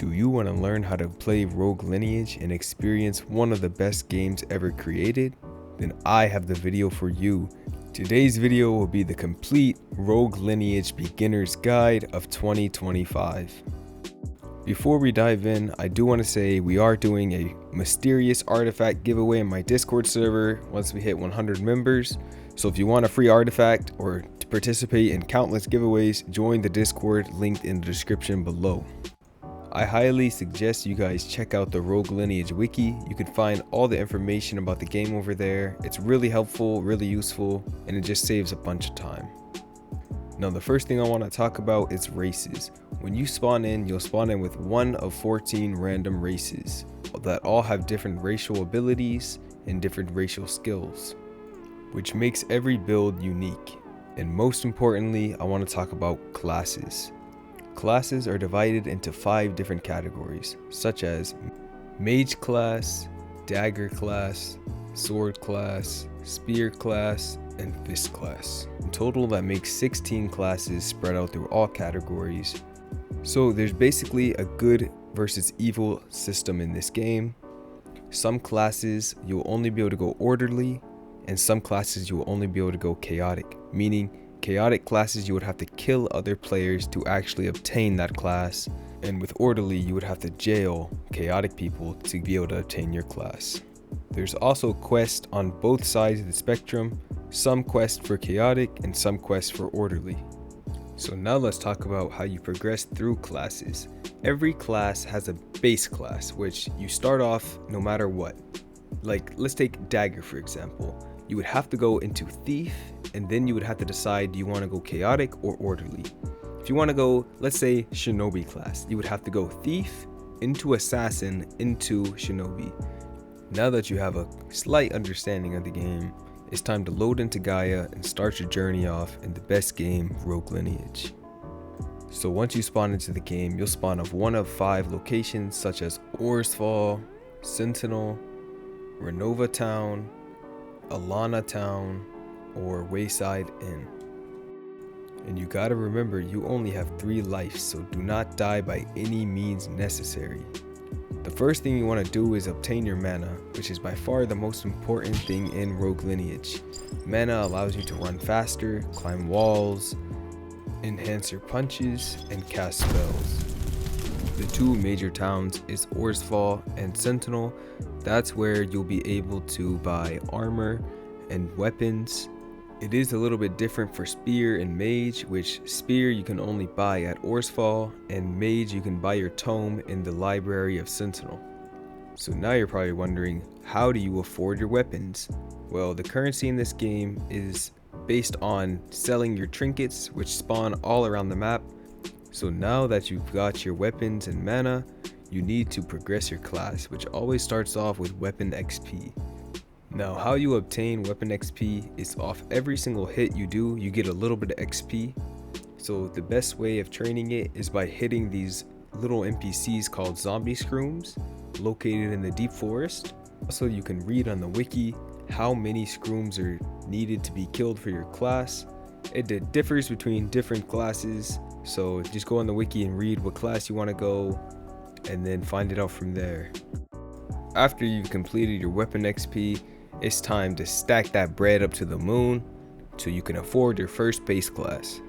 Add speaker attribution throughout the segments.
Speaker 1: Do you want to learn how to play Rogue Lineage and experience one of the best games ever created? Then I have the video for you. Today's video will be the complete Rogue Lineage beginner's guide of 2025. Before we dive in, I do want to say we are doing a mysterious artifact giveaway in my Discord server once we hit 100 members. So if you want a free artifact or to participate in countless giveaways, join the Discord linked in the description below. I highly suggest you guys check out the Rogue Lineage wiki. You can find all the information about the game over there. It's really helpful, really useful, and it just saves a bunch of time. Now the first thing I want to talk about is races. When you spawn in, you'll spawn in with one of 14 random races that all have different racial abilities and different racial skills, which makes every build unique. And most importantly, I want to talk about classes. Classes are divided into 5 different categories, such as Mage class, Dagger class, Sword class, Spear class, and Fist class. In total, that makes 16 classes spread out through all categories. So there's basically a good versus evil system in this game. Some classes you'll only be able to go orderly, and some classes you will only be able to go chaotic, meaning chaotic classes you would have to kill other players to actually obtain that class, and with orderly you would have to jail chaotic people to be able to obtain your class. There's also quests on both sides of the spectrum, some quests for chaotic and some quests for orderly. So now let's talk about how you progress through classes. Every class has a base class, which you start off no matter what. Like, let's take Dagger for example. You would have to go into Thief, and then you would have to decide, do you want to go chaotic or orderly? If you want to go, let's say Shinobi class, you would have to go Thief, into Assassin, into Shinobi. Now that you have a slight understanding of the game, it's time to load into Gaia and start your journey off in the best game, Rogue Lineage. So once you spawn into the game, you'll spawn off one of 5 locations such as Orsfall, Sentinel, Renova Town, Alana Town, or Wayside Inn. And you gotta remember, you only have 3 lives, so do not die by any means necessary. The first thing you want to do is obtain your mana, which is by far the most important thing in Rogue Lineage. Mana allows you to run faster, climb walls, enhance your punches, and cast spells. The 2 major towns is Orsfall and Sentinel. That's where you'll be able to buy armor and weapons. It is a little bit different for Spear and Mage, which Spear you can only buy at Orsfall, and Mage you can buy your tome in the library of Sentinel. So now you're probably wondering, how do you afford your weapons? Well, the currency in this game is based on selling your trinkets, which spawn all around the map. So now that you've got your weapons and mana, you need to progress your class, which always starts off with weapon XP. Now how you obtain weapon XP is off every single hit you do, you get a little bit of XP. So the best way of training it is by hitting these little NPCs called zombie scrooms located in the deep forest. Also, you can read on the wiki how many scrooms are needed to be killed for your class. It differs between different classes, so just go on the wiki and read what class you want to go and then find it out from there. After you've completed your weapon XP, it's time to stack that bread up to the moon so you can afford your first base class.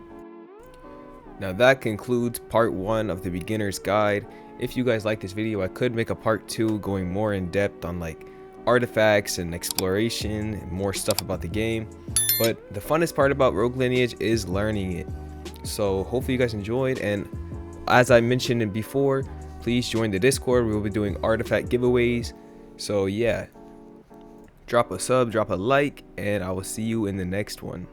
Speaker 1: Now that concludes part 1 of the beginner's guide. If you guys like this video, I could make a part 2 going more in depth on like artifacts and exploration and more stuff about the game. But the funnest part about Rogue Lineage is learning it. So hopefully you guys enjoyed, and as I mentioned before, please join the Discord. We will be doing artifact giveaways. So yeah, drop a sub, drop a like, and I will see you in the next one.